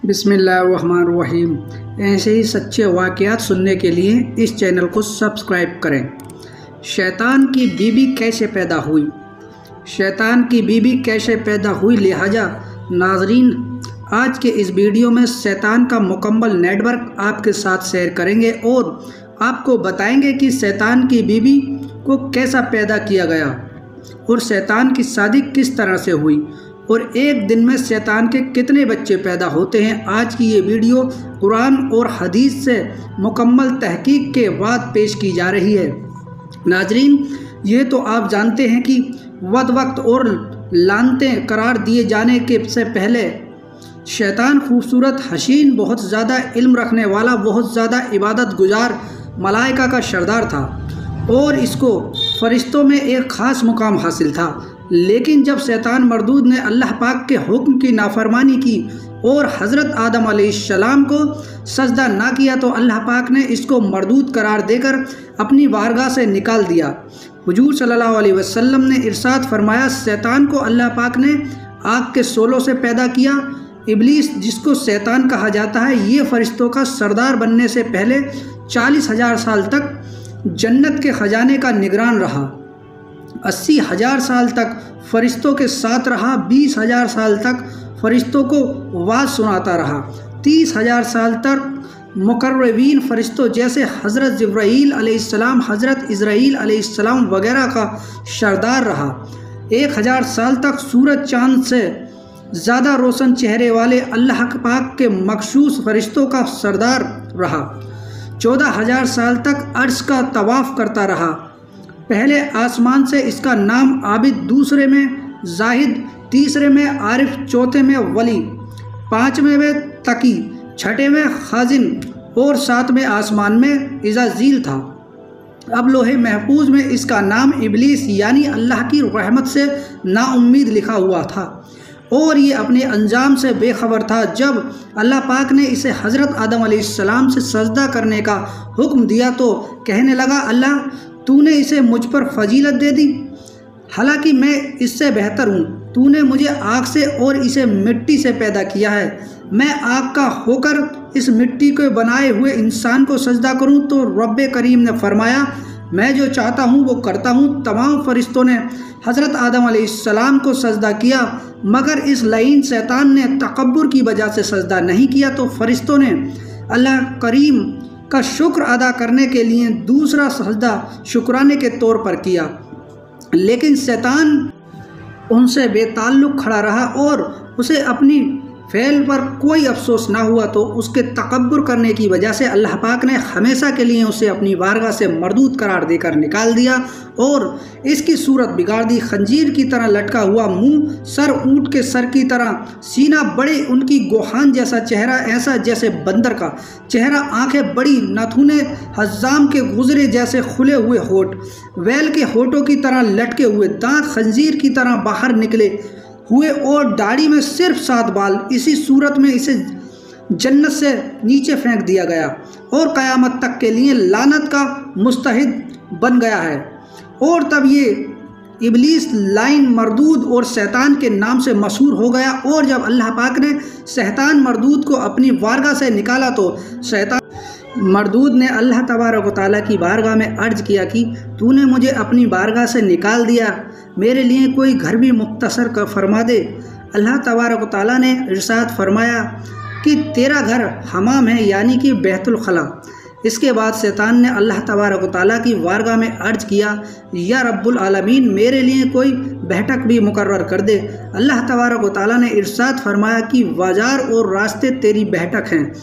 बिस्मिल्लाहिर्रहमानिर्रहीम। ऐसे ही सच्चे वाक़यात सुनने के लिए इस चैनल को सब्सक्राइब करें। शैतान की बीबी कैसे पैदा हुई? शैतान की बीबी कैसे पैदा हुई, लिहाजा नाजरीन आज के इस वीडियो में शैतान का मुकम्मल नेटवर्क आपके साथ शेयर करेंगे और आपको बताएंगे कि शैतान की बीबी को कैसा पैदा किया गया और शैतान की शादी किस तरह से हुई और एक दिन में शैतान के कितने बच्चे पैदा होते हैं। आज की ये वीडियो कुरान और हदीस से मुकम्मल तहकीक के बाद पेश की जा रही है। नाजरीन, ये तो आप जानते हैं कि वक्त और लानतें करार दिए जाने के से पहले शैतान खूबसूरत, हसीन, बहुत ज़्यादा इल्म रखने वाला, बहुत ज़्यादा इबादत गुजार मलाइका का सरदार था और इसको फरिश्तों में एक ख़ास मुकाम हासिल था। लेकिन जब शैतान मरदूद ने अल्लाह पाक के हुक्म की नाफरमानी की और हज़रत आदम अलैहिस्सलाम को सजदा ना किया तो अल्लाह पाक ने इसको मरदूद करार देकर अपनी बारगाह से निकाल दिया। हुजूर सल्लल्लाहु अलैहि वसल्लम ने इरशाद फरमाया, शैतान को अल्लाह पाक ने आग के शोलों से पैदा किया। इब्लीस, जिसको शैतान कहा जाता है, ये फरिश्तों का सरदार बनने से पहले 40,000 साल तक जन्नत के ख़जाने का निगरान रहा। 80,000 साल तक फरिश्तों के साथ रहा। 20,000 साल तक फरिश्तों को वाज सुनाता रहा। 30,000 साल तक मुकर्रबीन फरिश्तों जैसे हज़रत जिब्राईल अलैहिस्सलाम, हज़रत इज़राईल अलैहिस्सलाम वगैरह का सरदार रहा। 1,000 साल तक सूरज चाँद से ज़्यादा रोशन चेहरे वाले अल्लाह पाक के मखसूस फरिश्तों का सरदार रहा। 14,000 साल तक अर्श का तवाफ़ करता रहा। पहले आसमान से इसका नाम आबिद, दूसरे में जाहिद, तीसरे में आरिफ, चौथे में वली, पाँचवें में तकी, छठे में खाजिन और सातवें आसमान में इज़ाज़ील था। अब लोहे महफूज में इसका नाम इब्लीस यानी अल्लाह की रहमत से नाउम्मीद लिखा हुआ था और ये अपने अंजाम से बेखबर था। जब अल्लाह पाक ने इसे हज़रत आदम अलैहिस्सलाम से सजदा करने का हुक्म दिया तो कहने लगा, अल्लाह तूने इसे मुझ पर फजीलत दे दी, हालांकि मैं इससे बेहतर हूँ। तूने मुझे आग से और इसे मिट्टी से पैदा किया है। मैं आग का होकर इस मिट्टी को बनाए हुए इंसान को सजदा करूँ? तो रब्बे करीम ने फरमाया, मैं जो चाहता हूँ वो करता हूँ। तमाम फरिश्तों ने हज़रत आदम अलैहिस्सलाम को सजदा किया, मगर इस लईन शैतान ने तकब्बुर की वजह से सजदा नहीं किया। तो फरिश्तों ने अल्लाह करीम का शुक्र अदा करने के लिए दूसरा सजदा शुक्राने के तौर पर किया, लेकिन शैतान उनसे बेताल्लुक़ खड़ा रहा और उसे अपनी फ़ेल पर कोई अफसोस ना हुआ। तो उसके तकब्बुर करने की वजह से अल्लाह पाक ने हमेशा के लिए उसे अपनी बारगाह से मरदूद करार देकर निकाल दिया और इसकी सूरत बिगाड़ दी। खंजीर की तरह लटका हुआ मुंह, सर ऊँट के सर की तरह, सीना बड़े उनकी गोहान जैसा चेहरा, ऐसा जैसे बंदर का चेहरा, आंखें बड़ी, नाखूने हज़ाम के गुजरे जैसे खुले हुए होठ, वैल के होठों की तरह लटके हुए, दांत खंजीर की तरह बाहर निकले हुए और दाढ़ी में सिर्फ 7 बाल। इसी सूरत में इसे जन्नत से नीचे फेंक दिया गया और क़यामत तक के लिए लानत का मुस्तहिद बन गया है। और तब ये इब्लीस लाइन मरदूद और शैतान के नाम से मशहूर हो गया। और जब अल्लाह पाक ने शैतान मरदूद को अपनी बारगाह से निकाला तो शैतान मरदूद ने अल्लाह तबारक व तआला की बारगाह में अर्ज किया कि तूने मुझे अपनी बारगाह से निकाल दिया, मेरे लिए कोई घर भी मुख्तसर कर फरमा दे। अल्लाह तबारक व तआला ने इरशाद फरमाया कि तेरा घर हमाम है, यानी कि बैतुल खला। इसके बाद शैतान ने अल्लाह तबारक व तआला की बारगाह में अर्ज किया, या रब्बुल आलमीन, मेरे लिए कोई बैठक भी मुकर्रर कर दे। अल्लाह तबारक व तआला ने इरशाद फरमाया कि बाजार और रास्ते तेरी बैठक हैं।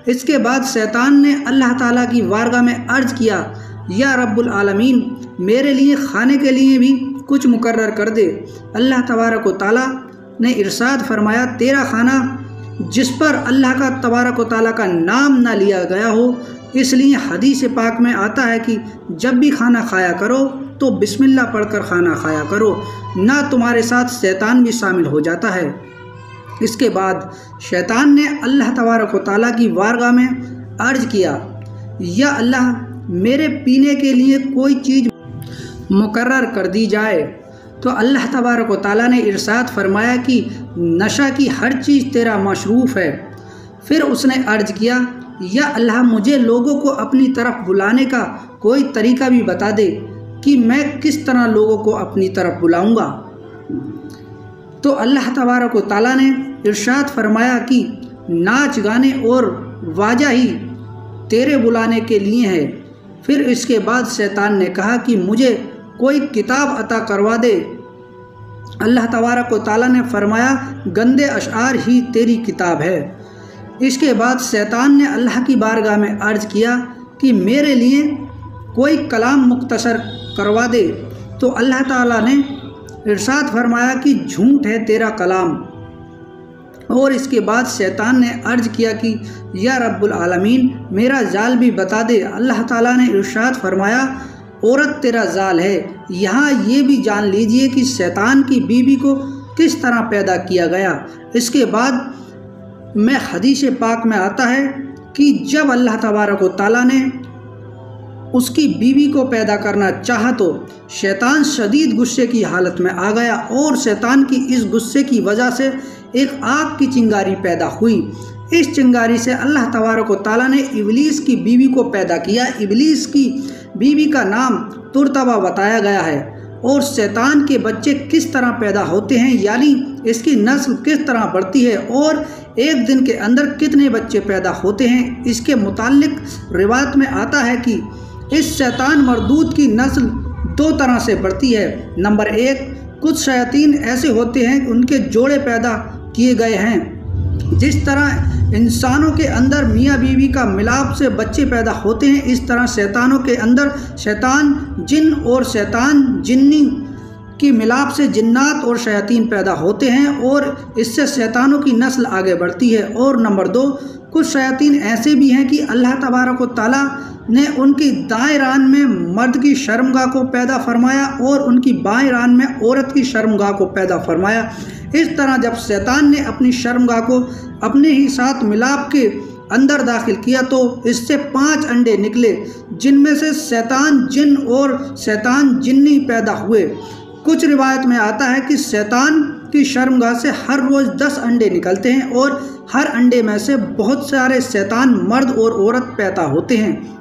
इसके बाद शैतान ने अल्लाह ताला की बारगाह में अर्ज किया, या रब्बुल आलमीन, मेरे लिए खाने के लिए भी कुछ मुकर्रर कर दे। अल्लाह तबारक व तआला ने इरशाद फरमाया, तेरा खाना जिस पर अल्लाह का तबारक व तआला का नाम ना लिया गया हो, इसलिए हदीस पाक में आता है कि जब भी खाना खाया करो तो बिस्मिल्लाह पढ़कर खाना खाया करो, ना तुम्हारे साथ शैतान भी शामिल हो जाता है। इसके बाद शैतान ने अल्लाह तबारक व तआला की बारगाह में अर्ज किया, या अल्लाह, मेरे पीने के लिए कोई चीज़ मुकर्रर कर दी जाए। तो अल्लाह तबारक व तआला ने इरशाद फरमाया कि नशा की हर चीज़ तेरा मशरूफ़ है, फिर उसने अर्ज किया, या अल्लाह मुझे लोगों को अपनी तरफ बुलाने का कोई तरीका भी बता दे कि मैं किस तरह लोगों को अपनी तरफ बुलाऊंगा। तो अल्लाह तबारक व तआला ने इरशाद फरमाया कि नाच गाने और वाजा ही तेरे बुलाने के लिए है। फिर इसके बाद शैतान ने कहा कि मुझे कोई किताब अता करवा दे। अल्लाह तबारक व तआला ने फरमाया, गंदे अशआर ही तेरी किताब है। इसके बाद शैतान ने अल्लाह की बारगाह में अर्ज किया कि मेरे लिए कोई कलाम मुख्तसर करवा दे। तो अल्लाह ताला ने इरशाद फरमाया कि झूठ है तेरा कलाम। और इसके बाद शैतान ने अर्ज किया कि या रब्बुल आलमीन मेरा जाल भी बता दे। अल्लाह ताला ने इरशाद फरमाया, औरत तेरा जाल है। यहाँ ये भी जान लीजिए कि शैतान की बीवी को किस तरह पैदा किया गया। इसके बाद में हदीस पाक में आता है कि जब अल्लाह तबारक व तआला ने उसकी बीवी को पैदा करना चाहा तो शैतान शदीद गुस्से की हालत में आ गया और शैतान की इस गुस्से की वजह से एक आग की चिंगारी पैदा हुई। इस चिंगारी से अल्लाह तबारक व तआला ने इब्लीस की बीवी को पैदा किया। इब्लीस की बीवी का नाम तुरतबा बताया गया है। और शैतान के बच्चे किस तरह पैदा होते हैं, यानी इसकी नस्ल किस तरह बढ़ती है और एक दिन के अंदर कितने बच्चे पैदा होते हैं, इसके मुताल्लिक रिवायत में आता है कि इस शैतान मरदूद की नस्ल दो तरह से बढ़ती है। नंबर 1, कुछ शयातीन ऐसे होते हैं उनके जोड़े पैदा किए गए हैं। जिस तरह इंसानों के अंदर मियाँ बीवी का मिलाप से बच्चे पैदा होते हैं, इस तरह शैतानों के अंदर शैतान जिन और शैतान जिन्नी की मिलाप से जिन्नात और शयातीन पैदा होते हैं और इससे शैतानों की नस्ल आगे बढ़ती है। और नंबर 2, कुछ शयातीन ऐसे भी हैं कि अल्लाह तबारक व तआला ने उनकी दाएं रान में मर्द की शर्मगाह को पैदा फरमाया और उनकी बाएं रान में औरत की शर्मगाह को पैदा फरमाया। इस तरह जब शैतान ने अपनी शर्मगाह को अपने ही साथ मिलाप के अंदर दाखिल किया तो इससे 5 अंडे निकले, जिनमें से शैतान जिन और शैतान जिन्नी पैदा हुए। कुछ रिवायत में आता है कि शैतान की शर्मगाह से हर रोज़ 10 अंडे निकलते हैं और हर अंडे में से बहुत सारे शैतान मर्द और औरत पैदा होते हैं।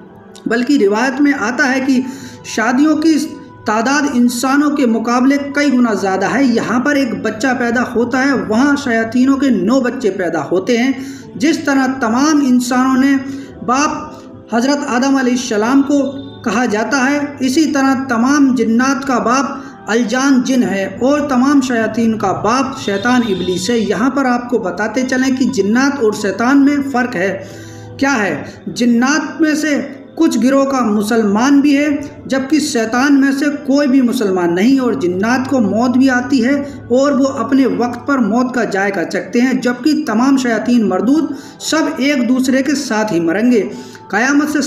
बल्कि रिवायत में आता है कि शादियों की तादाद इंसानों के मुकाबले कई गुना ज़्यादा है। यहाँ पर एक बच्चा पैदा होता है, वहाँ शयातीनों के 9 बच्चे पैदा होते हैं। जिस तरह तमाम इंसानों ने बाप हज़रत आदम अलैहिस्सलाम को कहा जाता है, इसी तरह तमाम जिन्नात का बाप अलजान जिन है और तमाम शयातीन का बाप शैतान इब्लीस है। यहाँ पर आपको बताते चलें कि जिन्नात और शैतान में फ़र्क है। क्या है? जिन्नात में से कुछ गिरोह का मुसलमान भी है, जबकि शैतान में से कोई भी मुसलमान नहीं। और जिन्नात को मौत भी आती है और वो अपने वक्त पर मौत का जायका चखते हैं, जबकि तमाम शयातीन मरदूद सब एक दूसरे के साथ ही मरेंगे। क़यामत से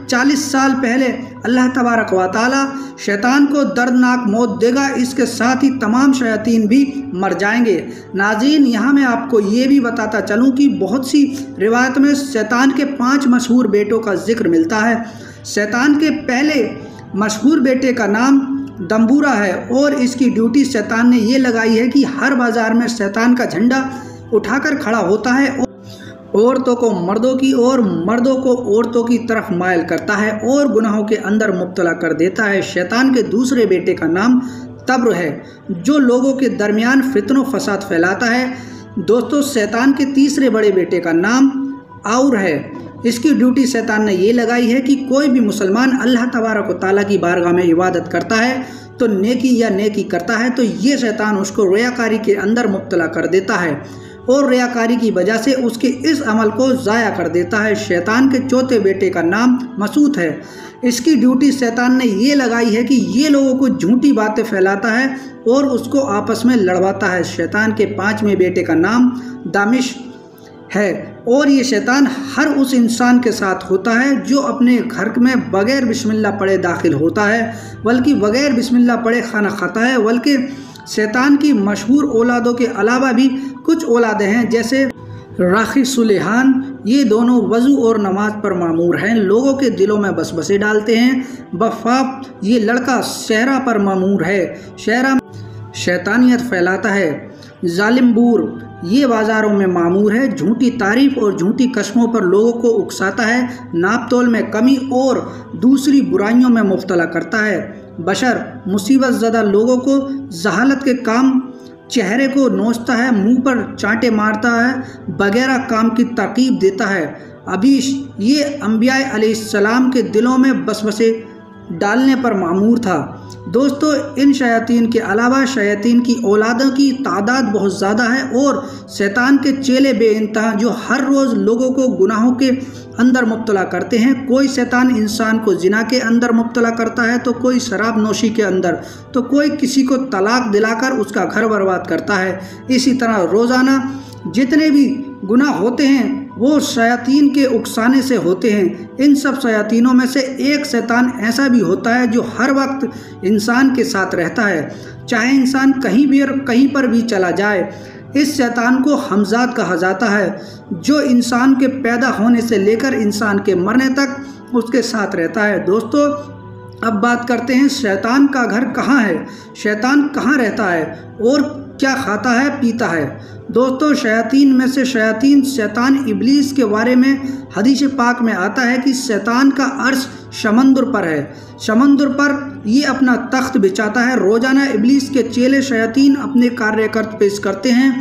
40 साल पहले अल्लाह तबारक व तआला शैतान को दर्दनाक मौत देगा, इसके साथ ही तमाम शयातीन भी मर जाएंगे। नाज़रीन, यहाँ मैं आपको ये भी बताता चलूँ कि बहुत सी रिवायत में शैतान के 5 मशहूर बेटों का जिक्र मिलता है। शैतान के पहले मशहूर बेटे का नाम दम्बूरा है और इसकी ड्यूटी शैतान ने ये लगाई है कि हर बाज़ार में शैतान का झंडा उठाकर खड़ा होता है, औरतों को मर्दों की और मर्दों को औरतों की तरफ मायल करता है और गुनाहों के अंदर मुब्तला कर देता है। शैतान के दूसरे बेटे का नाम तब्र है, जो लोगों के दरमियान फितनो फसाद फैलाता है। दोस्तों, शैतान के तीसरे बड़े बेटे का नाम आउर है। इसकी ड्यूटी शैतान ने ये लगाई है कि कोई भी मुसलमान अल्लाह तबारक व तआला की बारगाह में इबादत करता है तो नेकी करता है तो ये शैतान उसको रियाकारी के अंदर मुब्तला कर देता है और रियाकारी की वजह से उसके इस अमल को ज़ाया कर देता है। शैतान के चौथे बेटे का नाम मसूद है। इसकी ड्यूटी शैतान ने ये लगाई है कि ये लोगों को झूठी बातें फैलाता है और उसको आपस में लड़वाता है। शैतान के 5वें बेटे का नाम दामिश है और ये शैतान हर उस इंसान के साथ होता है जो अपने घर में बग़ैर बिस्मिल्लाह पढ़े दाखिल होता है, बल्कि बग़ैर बिस्मिल्लाह पढ़े खाना खाता है। बल्कि शैतान की मशहूर औलादों के अलावा भी कुछ औलादें हैं, जैसे राखी सुलेहान। ये दोनों वज़ू और नमाज पर मामूर हैं, लोगों के दिलों में बसबसे डालते हैं। बफ़ाफ, ये लड़का शहरा पर मामूर है, शहरा शैतानियत फैलाता है। जालिम बूर, ये बाज़ारों में मामूर है। झूठी तारीफ और झूठी कस्मों पर लोगों को उकसाता है, नापतोल में कमी और दूसरी बुराइयों में मुब्तला करता है। बशर मुसीबत ज़दा लोगों को जहालत के काम चेहरे को नोचता है, मुंह पर चांटे मारता है, वगैरह काम की तरकीब देता है। अभी ये अंबिया अलैहिस्सलाम के दिलों में वसवसे डालने पर मामूर था। दोस्तों, इन शयातीन के अलावा शयातीन की औलादों की तादाद बहुत ज़्यादा है और शैतान के चेले बेइंतहा जो हर रोज़ लोगों को गुनाहों के अंदर मुब्तला करते हैं। कोई शैतान इंसान को जिना के अंदर मुब्तला करता है, तो कोई शराब नोशी के अंदर, तो कोई किसी को तलाक दिलाकर उसका घर बर्बाद करता है। इसी तरह रोज़ाना जितने भी गुनाह होते हैं वो शयातीन के उकसाने से होते हैं। इन सब शयातीनों में से एक शैतान ऐसा भी होता है जो हर वक्त इंसान के साथ रहता है, चाहे इंसान कहीं भी और कहीं पर भी चला जाए। इस शैतान को हमजाद कहा जाता है, जो इंसान के पैदा होने से लेकर इंसान के मरने तक उसके साथ रहता है। दोस्तों, अब बात करते हैं शैतान का घर कहाँ है, शैतान कहाँ रहता है और क्या खाता है पीता है। दोस्तों, शयातीन में से शैतान इब्लीस के बारे में हदीस पाक में आता है कि शैतान का अर्श समंदर पर है। समंदर पर ये अपना तख्त बिछाता है। रोज़ाना इब्लीस के चेले शयातीन अपने कार्यकर्ता पेश करते हैं,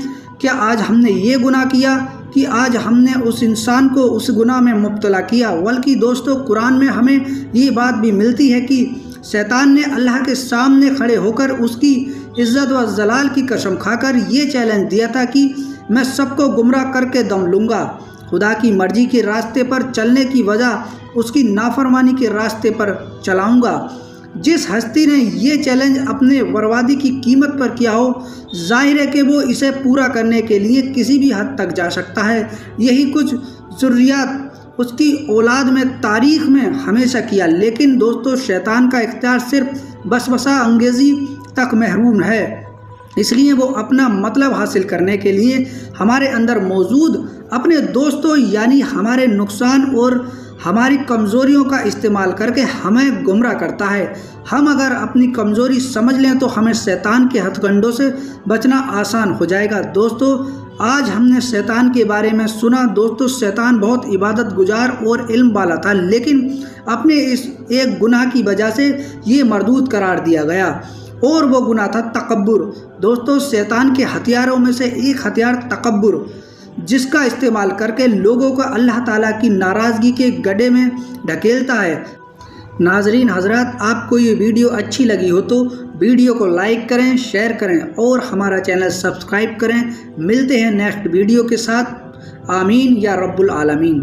क्या आज हमने ये गुनाह किया कि आज हमने उस इंसान को उस गुनाह में मुब्तला किया। बल्कि दोस्तों, कुरान में हमें ये बात भी मिलती है कि शैतान ने अल्लाह के सामने खड़े होकर उसकी इज़्ज़त व जलाल की कसम खाकर ये चैलेंज दिया था कि मैं सबको गुमराह करके दम लूँगा। खुदा की मर्जी के रास्ते पर चलने की वजह उसकी नाफरमानी के रास्ते पर चलाऊँगा। जिस हस्ती ने ये चैलेंज अपने बर्बादी की कीमत पर किया हो, जाहिर है कि वो इसे पूरा करने के लिए किसी भी हद तक जा सकता है। यही कुछ ज़ुर्रियात उसकी औलाद में तारीख़ में हमेशा किया। लेकिन दोस्तों, शैतान का इख्तियार सिर्फ वसवसा अंगेज़ी तक महरूम है। इसलिए वो अपना मतलब हासिल करने के लिए हमारे अंदर मौजूद अपने दोस्तों यानी हमारे नुकसान और हमारी कमज़ोरियों का इस्तेमाल करके हमें गुमराह करता है। हम अगर अपनी कमज़ोरी समझ लें तो हमें शैतान के हथकंडों से बचना आसान हो जाएगा। दोस्तों, आज हमने शैतान के बारे में सुना। दोस्तों, शैतान बहुत इबादत गुजार और इल्म वाला था, लेकिन अपने इस एक गुनाह की वजह से ये मरदूद करार दिया गया और वो गुनाह था तकब्बुर। दोस्तों, शैतान के हथियारों में से एक हथियार तकब्बुर, जिसका इस्तेमाल करके लोगों को अल्लाह ताला की नाराज़गी के गड्ढे में ढकेलता है। नाजरीन हजरात, आपको ये वीडियो अच्छी लगी हो तो वीडियो को लाइक करें, शेयर करें और हमारा चैनल सब्सक्राइब करें। मिलते हैं नेक्स्ट वीडियो के साथ। आमीन या रब्बुल आलमीन।